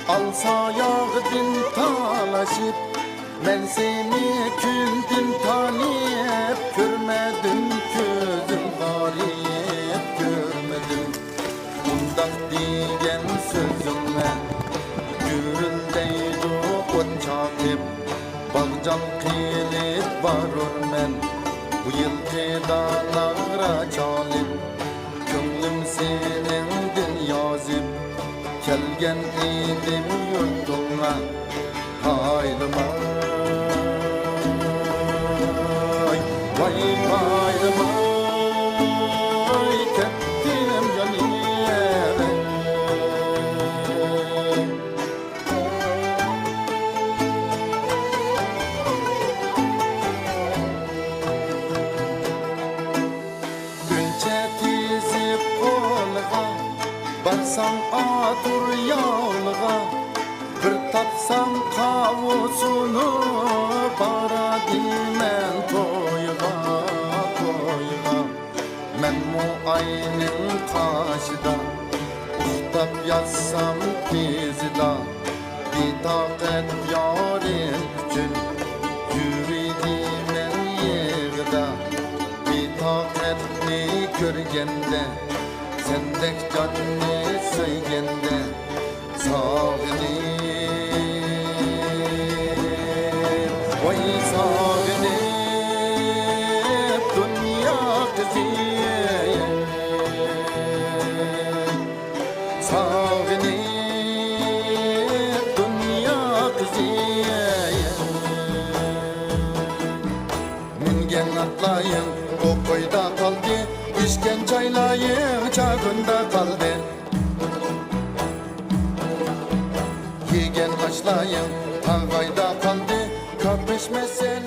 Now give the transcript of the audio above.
Alsa yağdın talaşıp ben seni kündüm tanıyıp görmedim gözüm garip görmedim bundak diyen sözüme güründeydi ot çakıp bağcan kılıp varır men bu yılki dağlara çalıp könglim senin din yazıp kelgen idim yurtuna haylimay vay haylimay kettim yanıma günçe tizip kolga barsam atur yolga bir tapsam kavusunu bara dimen toyga toyga men mu aynin kaşıda uhtap yatsam tezida bitaqet yarim üçün yürüdimen yığda bitaqetni körgende sendek canını söygende sağınıp vay sağınıp dünya kızıya sağınıp dünya kızıya mingen atlayın o koyda kaldı işken çaylayın çağında kaldı yegen aşlayın tağayda kaldı kapışma sen